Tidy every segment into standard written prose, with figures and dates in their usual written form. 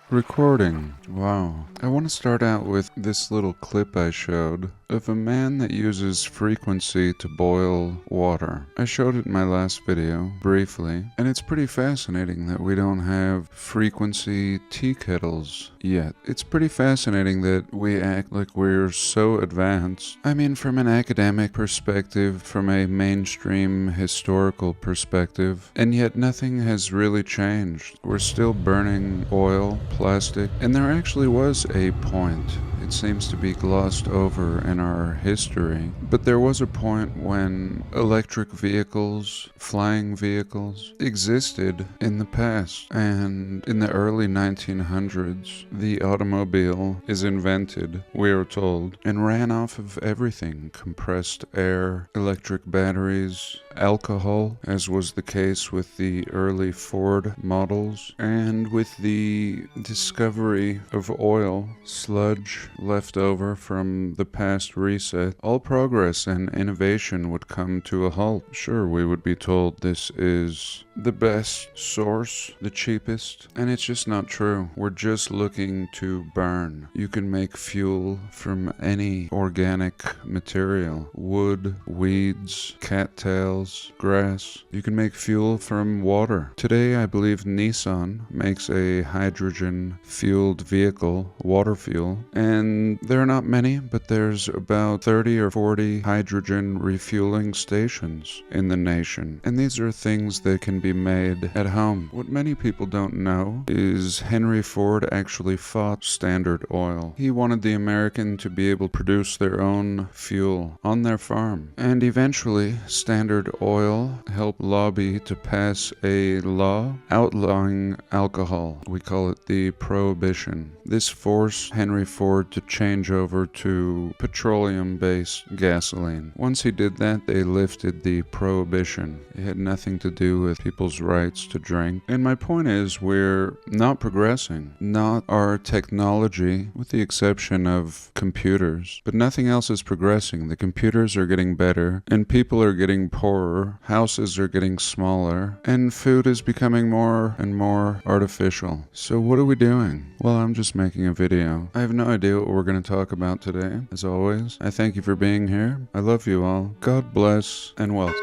Recording. Wow. I want to start out with this little clip I showed of a man that uses frequency to boil water. I showed it in my last video, briefly, and it's pretty fascinating that we don't have frequency tea kettles yet. It's pretty fascinating that we act like we're so advanced. I mean, from an academic perspective, from a mainstream historical perspective, and yet nothing has really changed. We're still burning oil, plastic, and there actually was a point. It seems to be glossed over in our history, but there was a point when electric vehicles, flying vehicles, existed in the past, and in the early 1900s, the automobile is invented, we are told, and ran off of everything: compressed air, electric batteries, alcohol, as was the case with the early Ford models, and with the discovery of oil, sludge left over from the past reset, all progress and innovation would come to a halt. Sure, we would be told this is the best source, the cheapest, and it's just not true. We're just looking to burn. You can make fuel from any organic material: wood, weeds, cattails, grass. You can make fuel from water. Today, I believe Nissan makes a hydrogen-fueled vehicle, water fuel, and there are not many, but there's about 30 or 40 hydrogen refueling stations in the nation, and these are things that can be made at home. What many people don't know is Henry Ford actually fought Standard Oil. He wanted the American to be able to produce their own fuel on their farm, and eventually Standard Oil helped lobby to pass a law outlawing alcohol. We call it the Prohibition. This forced Henry Ford to change over to petroleum-based gasoline. Once he did that, they lifted the Prohibition. It had nothing to do with people's rights to drink. And my point is, we're not progressing. Not our technology, with the exception of computers. But nothing else is progressing. The computers are getting better, and people are getting poorer, houses are getting smaller, and food is becoming more and more artificial. So what are we doing? Well, I'm just making a video. I have no idea what we're going to talk about today. As always, I thank you for being here. I love you all. God bless and welcome.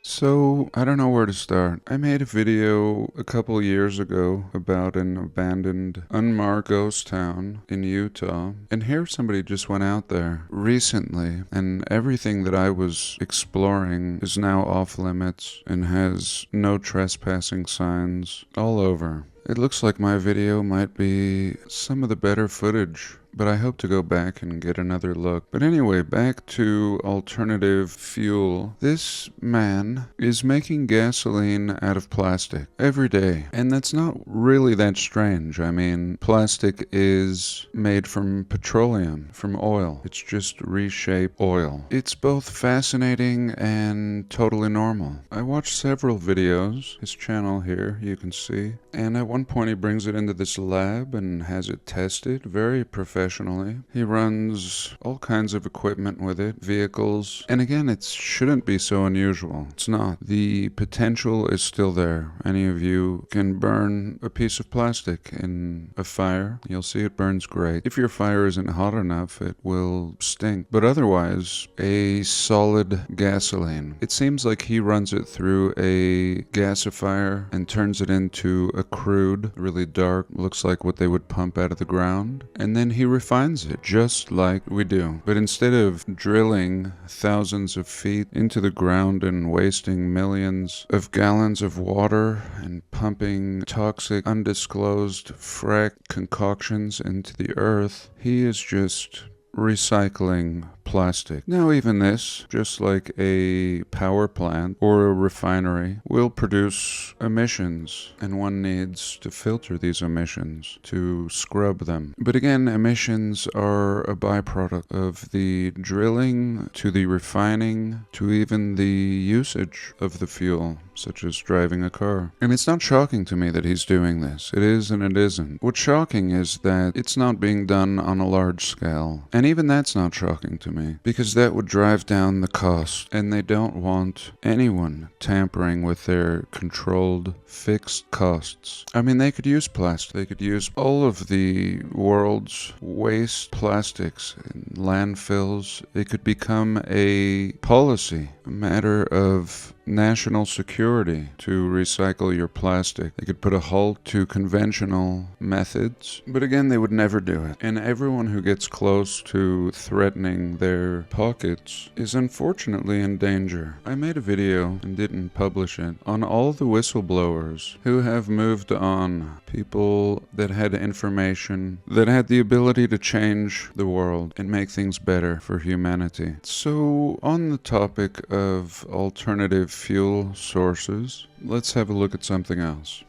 So, I don't know where to start. I made a video a couple years ago about an abandoned, unmarked ghost town in Utah, and here somebody just went out there recently, and everything that I was exploring is now off limits and has no trespassing signs all over. It looks like my video might be some of the better footage, but I hope to go back and get another look. But anyway, back to alternative fuel. This man is making gasoline out of plastic every day, and that's not really that strange. I mean, plastic is made from petroleum, from oil. It's just reshaped oil. It's both fascinating and totally normal. I watched several videos, his channel here, you can see, and at one point he brings it into this lab and has it tested very professionally. He runs all kinds of equipment with it, vehicles, and again, it shouldn't be so unusual. It's not. The potential is still there. Any of you can burn a piece of plastic in a fire. You'll see it burns great. If your fire isn't hot enough, it will stink. But otherwise, a solid gasoline. It seems like he runs it through a gasifier and turns it into a crude, really dark, looks like what they would pump out of the ground, and then he refines it just like we do. But instead of drilling thousands of feet into the ground and wasting millions of gallons of water and pumping toxic, undisclosed frack concoctions into the earth, he is just recycling plastic. Now even this, just like a power plant or a refinery, will produce emissions, and one needs to filter these emissions to scrub them. But again, emissions are a byproduct of the drilling, to the refining, to even the usage of the fuel, such as driving a car. And it's not shocking to me that he's doing this. It is and it isn't. What's shocking is that it's not being done on a large scale. And even that's not shocking to me, because that would drive down the cost, and they don't want anyone tampering with their controlled fixed costs. I mean, they could use plastic. They could use all of the world's waste plastics in landfills. It could become a policy, a matter of national security to recycle your plastic. They could put a halt to conventional methods, but again, they would never do it. And everyone who gets close to threatening their pockets is unfortunately in danger. I made a video and didn't publish it on all the whistleblowers who have moved on, people that had information, that had the ability to change the world and make things better for humanity. So on the topic of alternative fuel sources, let's have a look at something else.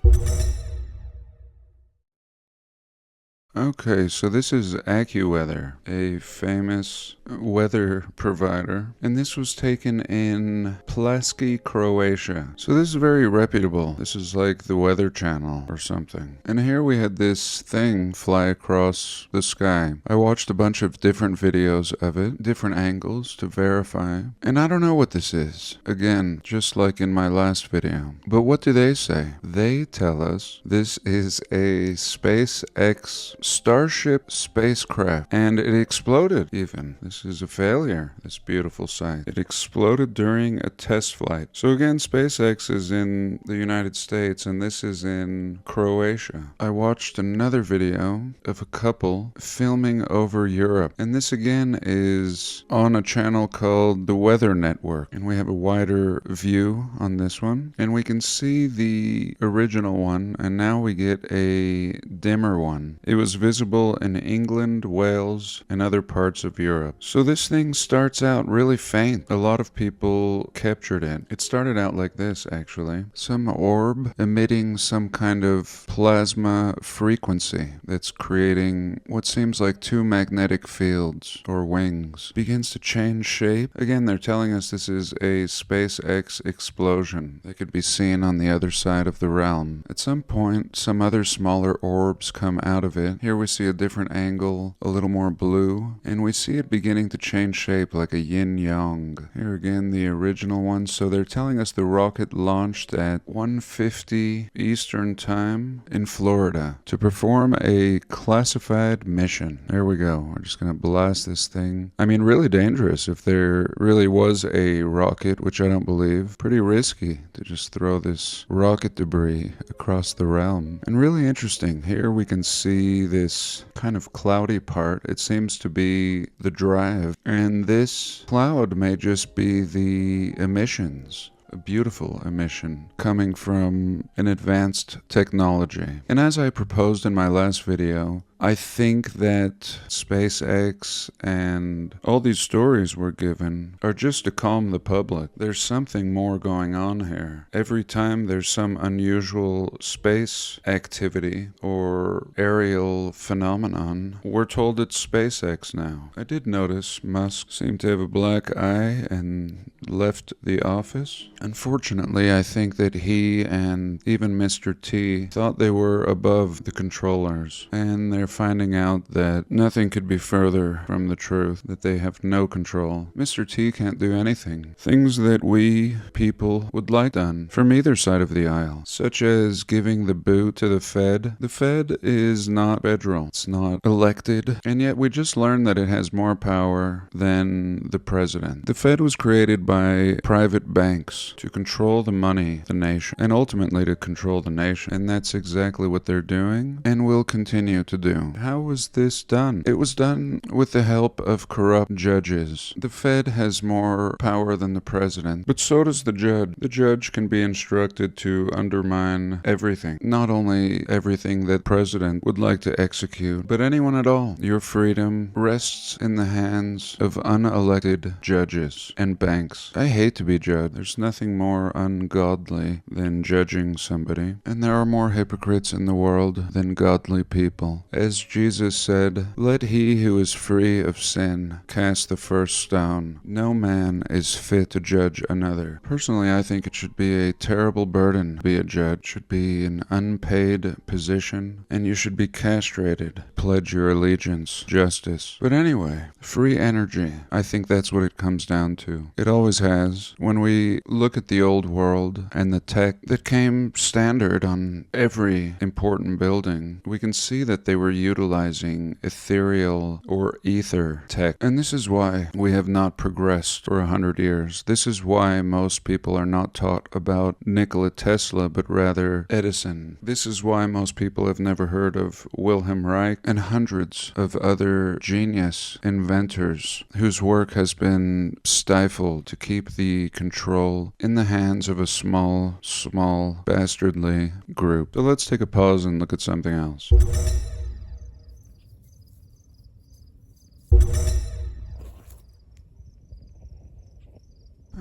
Okay, so this is AccuWeather, a famous weather provider, and this was taken in Plaski, Croatia. So this is very reputable. This is like the Weather Channel or something. And here we had this thing fly across the sky. I watched a bunch of different videos of it, different angles to verify, and I don't know what this is. Again, just like in my last video. But what do they say? They tell us this is a SpaceX Starship spacecraft, and it exploded even. This is a failure, this beautiful sight. It exploded during a test flight. So again, SpaceX is in the United States, and this is in Croatia. I watched another video of a couple filming over Europe, and this again is on a channel called the Weather Network, and we have a wider view on this one, and we can see the original one, and now we get a dimmer one. It was visible in England, Wales, and other parts of Europe. So this thing starts out really faint. A lot of people captured it. It started out like this, actually. Some orb emitting some kind of plasma frequency that's creating what seems like two magnetic fields or wings. Begins to change shape. Again, they're telling us this is a SpaceX explosion that could be seen on the other side of the realm. At some point, some other smaller orbs come out of it. Here we see a different angle, a little more blue, and we see it beginning to change shape like a yin-yang. Here again, the original one. So they're telling us the rocket launched at 1:50 Eastern Time in Florida to perform a classified mission. There we go. We're just gonna blast this thing. I mean, really dangerous if there really was a rocket, which I don't believe. Pretty risky to just throw this rocket debris across the realm. And really interesting. Here we can see this kind of cloudy part. It seems to be the drive, and this cloud may just be the emissions. A beautiful emission coming from an advanced technology. And as I proposed in my last video, I think that SpaceX and all these stories we're given are just to calm the public. There's something more going on here. Every time there's some unusual space activity or aerial phenomenon, we're told it's SpaceX now. I did notice Musk seemed to have a black eye and left the office. Unfortunately, I think that he and even Mr. T thought they were above the controllers, and they're finding out that nothing could be further from the truth, that they have no control. Mr. T can't do anything. Things that we people would like done from either side of the aisle, such as giving the boot to the Fed. The Fed is not federal. It's not elected, and yet we just learned that it has more power than the president. The Fed was created by private banks to control the money of the nation, and ultimately to control the nation, and that's exactly what they're doing and will continue to do. to. How was this done? It was done with the help of corrupt judges. The Fed has more power than the president, but so does the judge. The judge can be instructed to undermine everything, not only everything that the president would like to execute, but anyone at all. Your freedom rests in the hands of unelected judges and banks. I hate to be judged. There's nothing more ungodly than judging somebody, and there are more hypocrites in the world than godly people. As Jesus said, "Let he who is free of sin cast the first stone. No man is fit to judge another." Personally, I think it should be a terrible burden to be a judge. It should be an unpaid position, and you should be castrated. Pledge your allegiance, justice. But anyway, free energy. I think that's what it comes down to. It always has. When we look at the old world and the tech that came standard on every important building, we can see that they were utilizing ethereal or ether tech. And this is why we have not progressed for 100 years. This is why most people are not taught about Nikola Tesla, but rather Edison. This is why most people have never heard of Wilhelm Reich and hundreds of other genius inventors whose work has been stifled to keep the control in the hands of a small, bastardly group. So let's take a pause and look at something else.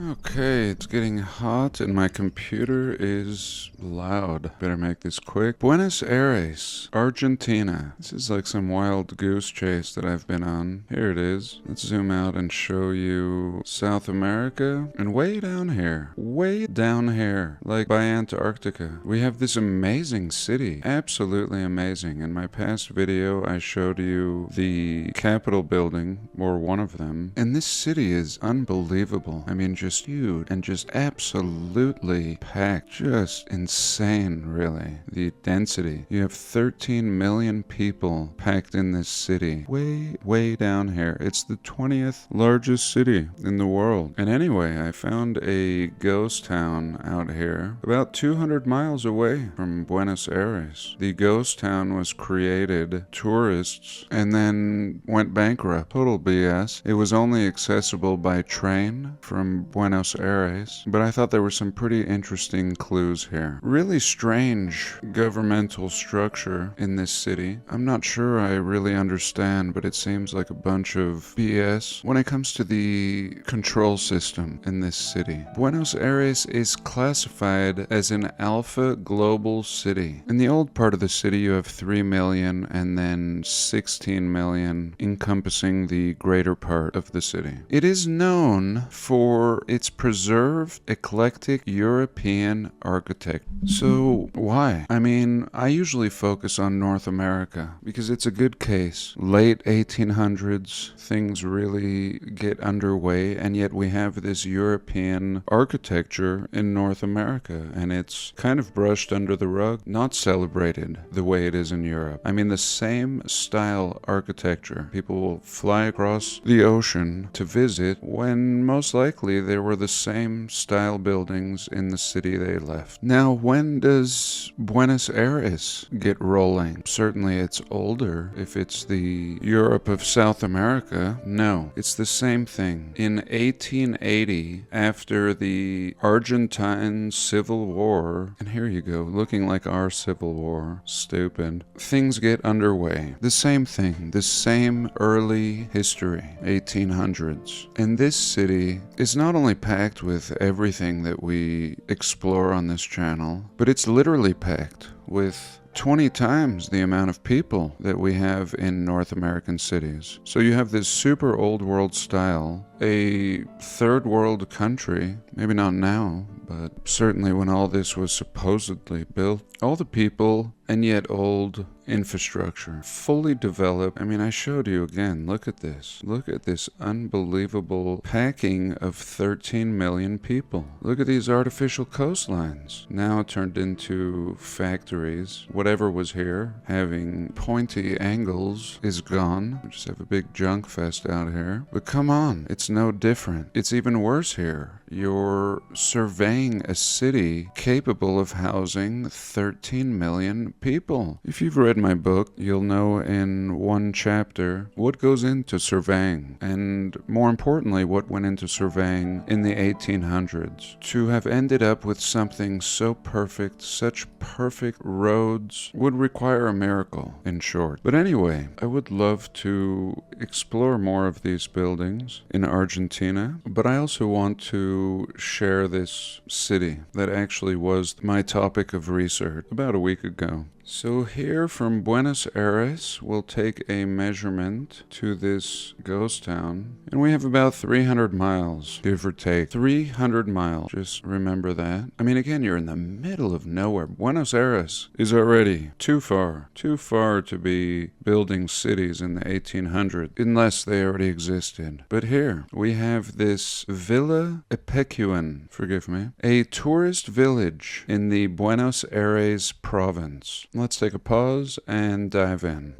Okay, it's getting hot and my computer is loud. Better make this quick. Buenos Aires, Argentina. This is like some wild goose chase that I've been on. Here it is. Let's zoom out and show you South America. And way down here, like by Antarctica, we have this amazing city. Absolutely amazing. In my past video, I showed you the Capitol building, or one of them. And this city is unbelievable. I mean, just huge and just absolutely packed. Just insane, really. The density. You have 13 million people packed in this city. Way down here. It's the 20th largest city in the world. And anyway, I found a ghost town out here about 200 miles away from Buenos Aires. The ghost town was created, tourists, and then went bankrupt. Total BS. It was only accessible by train from Buenos Aires, but I thought there were some pretty interesting clues here. Really strange governmental structure in this city. I'm not sure I really understand, but it seems like a bunch of BS when it comes to the control system in this city. Buenos Aires is classified as an alpha global city. In the old part of the city, you have 3 million and then 16 million encompassing the greater part of the city. It is known for its preserved eclectic European architecture. So why? I mean, I usually focus on North America because it's a good case. Late 1800s, things really get underway, and yet we have this European architecture in North America, and it's kind of brushed under the rug, not celebrated the way it is in Europe. I mean, the same style architecture. People will fly across the ocean to visit when most likely there were the same style buildings in the city they left. Now, when does Buenos Aires get rolling? Certainly it's older. If it's the Europe of South America, no. It's the same thing. In 1880, after the Argentine Civil War, and here you go, looking like our Civil War, stupid, things get underway. The same thing, the same early history, 1800s. And this city is not only packed with everything that we explore on this channel, but it's literally packed with 20 times the amount of people that we have in North American cities. So you have this super old world style, a third world country, maybe not now, but certainly when all this was supposedly built, all the people and yet old infrastructure, fully developed. I mean, I showed you again, look at this. Look at this unbelievable packing of 13 million people. Look at these artificial coastlines, now turned into factories. Whatever was here, having pointy angles, is gone. We just have a big junk fest out here. But come on, it's no different. It's even worse here. You're surveying a city capable of housing 13 million people. If you've read my book, you'll know in one chapter what goes into surveying, and more importantly, what went into surveying in the 1800s. To have ended up with something so perfect, such perfect roads, would require a miracle, in short. But anyway, I would love to explore more of these buildings in Argentina, but I also want to share this city that actually was my topic of research about a week ago. So here from Buenos Aires, we'll take a measurement to this ghost town, and we have about 300 miles, give or take. 300 miles, just remember that. I mean, again, you're in the middle of nowhere. Buenos Aires is already too far to be building cities in the 1800s, unless they already existed. But here, we have this Villa Epecuén, forgive me, a tourist village in the Buenos Aires province. Let's take a pause and dive in.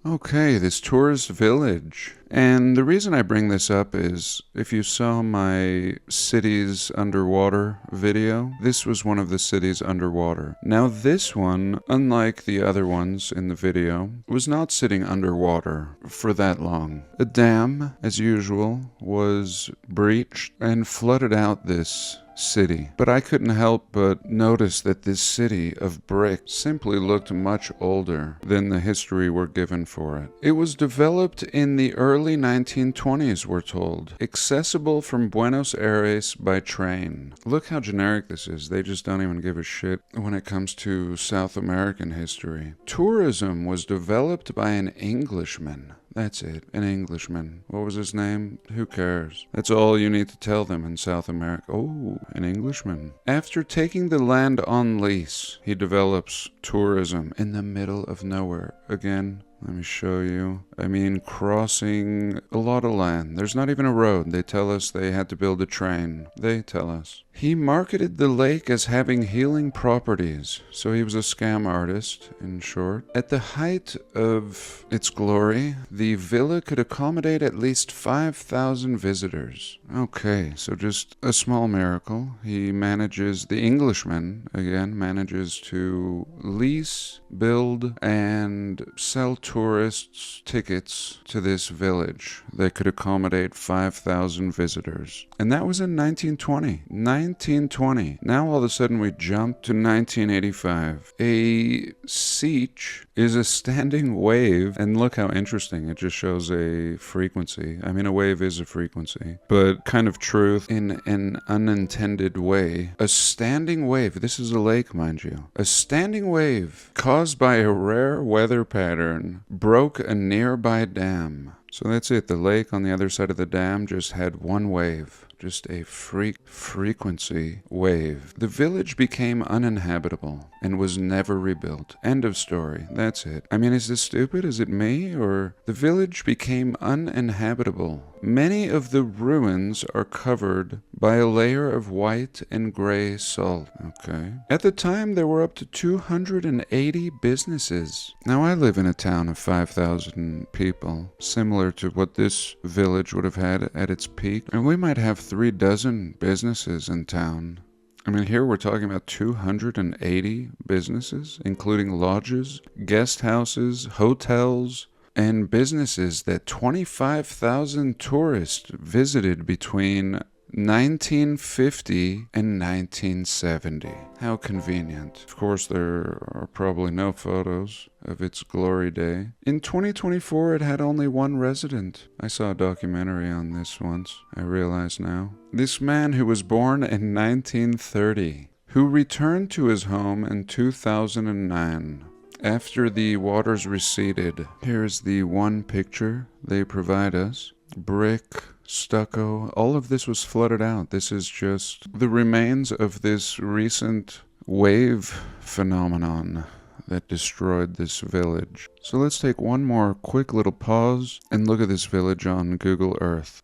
Okay, this tourist village. And the reason I bring this up is, if you saw my cities underwater video, this was one of the cities underwater. Now this one, unlike the other ones in the video, was not sitting underwater for that long. A dam, as usual, was breached and flooded out this city. But I couldn't help but notice that this city of brick simply looked much older than the history we're given for it. It was developed in the early 1920s, we're told. Accessible from Buenos Aires by train. Look how generic this is. They just don't even give a shit when it comes to South American history. Tourism was developed by an Englishman. That's it, an Englishman. What was his name? Who cares? That's all you need to tell them in South America. Oh, an Englishman. After taking the land on lease, he develops tourism in the middle of nowhere. Again, let me show you. I mean, crossing a lot of land. There's not even a road. They tell us they had to build a train. They tell us. He marketed the lake as having healing properties. So he was a scam artist, in short. At the height of its glory, the villa could accommodate at least 5,000 visitors. Okay, so just a small miracle. He manages, the Englishman, again, manages to lease, build, and sell tourists tickets to this village that could accommodate 5,000 visitors. And that was in 1920. 1920. Now all of a sudden we jump to 1985. A siege is a standing wave, and look how interesting. It just shows a frequency. I mean, a wave is a frequency, but kind of truth in an unintended way. A standing wave, this is a lake, mind you. A standing wave caused by a rare weather pattern broke a nearby dam. So that's it. The lake on the other side of the dam just had one wave. Just a frequency wave. The village became uninhabitable and was never rebuilt. End of story. That's it. I mean, is this stupid? Is it me? Or the village became uninhabitable. Many of the ruins are covered by a layer of white and gray salt. Okay. At the time, there were up to 280 businesses. Now, I live in a town of 5,000 people, similar to what this village would have had at its peak. And we might have 36 businesses in town. I mean, here we're talking about 280 businesses, including lodges, guest houses, hotels, and businesses that 25,000 tourists visited between 1950 and 1970. How convenient. Of course, there are probably no photos of its glory day. In 2024, it had only one resident. I saw a documentary on this once, I realize now. This man who was born in 1930, who returned to his home in 2009. After the waters receded. Here's the one picture they provide us. Brick, stucco, all of this was flooded out. This is just the remains of this recent wave phenomenon that destroyed this village. So let's take one more quick little pause and look at this village on Google Earth.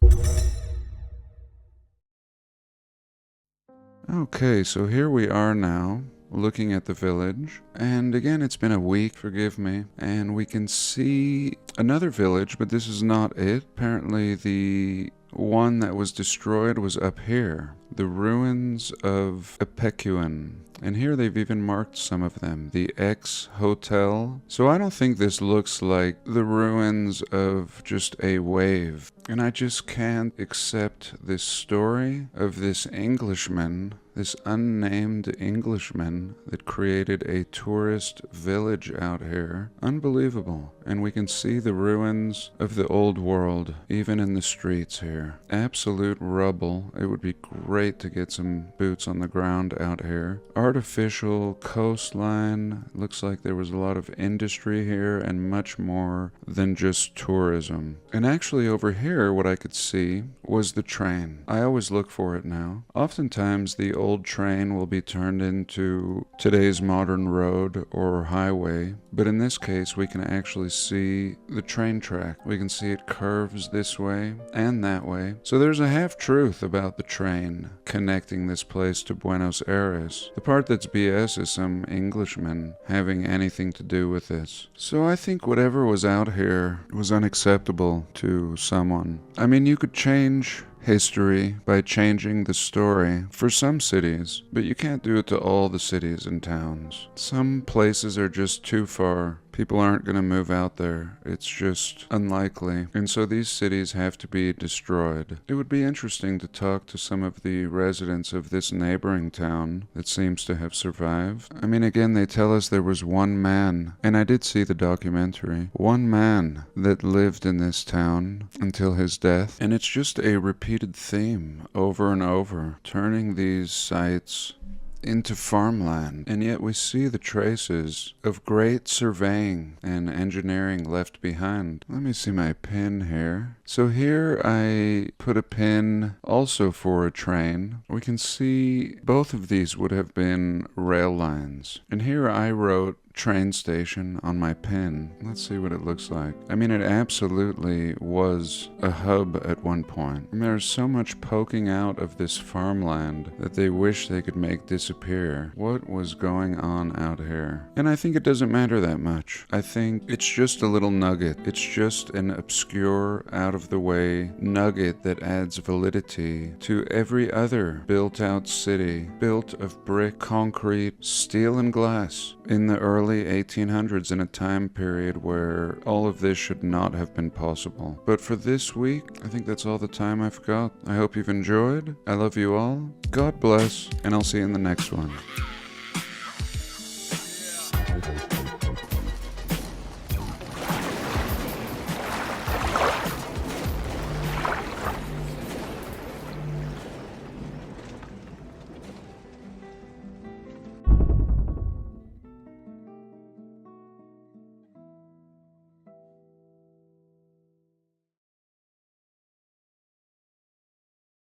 Okay, so here we are now looking at the village. And again, it's been a week, forgive me. And we can see another village, but this is not it. Apparently the one that was destroyed was up here. The ruins of Epecuan. And here they've even marked some of them. The X Hotel. So I don't think this looks like the ruins of just a wave. And I just can't accept this story of this Englishman, this unnamed Englishman that created a tourist village out here. Unbelievable. And we can see the ruins of the old world, even in the streets here. Absolute rubble. It would be great to get some boots on the ground out here. Artificial coastline. Looks like there was a lot of industry here and much more than just tourism. And actually over here, what I could see was the train. I always look for it now. Oftentimes the old train will be turned into today's modern road or highway, but in this case we can actually see the train track. We can see it curves this way and that way. So there's a half-truth about the train connecting this place to Buenos Aires. The part that's BS is some Englishman having anything to do with this. So I think whatever was out here was unacceptable to someone. I mean, you could change history by changing the story for some cities, but you can't do it to all the cities and towns. Some places are just too far. People aren't going to move out there. It's just unlikely. And so these cities have to be destroyed. It would be interesting to talk to some of the residents of this neighboring town that seems to have survived. I mean, again, they tell us there was one man, and I did see the documentary, one man that lived in this town until his death. And it's just a repeated theme over and over, turning these sites into farmland, and yet we see the traces of great surveying and engineering left behind. Let me see my pin here. So here I put a pin also for a train. We can see both of these would have been rail lines, and here I wrote train station on my pin. Let's see what it looks like. I mean, it absolutely was a hub at one point. And there's so much poking out of this farmland that they wish they could make disappear. What was going on out here? And I think it doesn't matter that much. I think it's just a little nugget. It's just an obscure, out-of-the-way nugget that adds validity to every other built-out city, built of brick, concrete, steel, and glass in the early 1800s, in a time period where all of this should not have been possible. But for this week, I think that's all the time I've got. I hope you've enjoyed. I love you all. God bless, and I'll see you in the next one.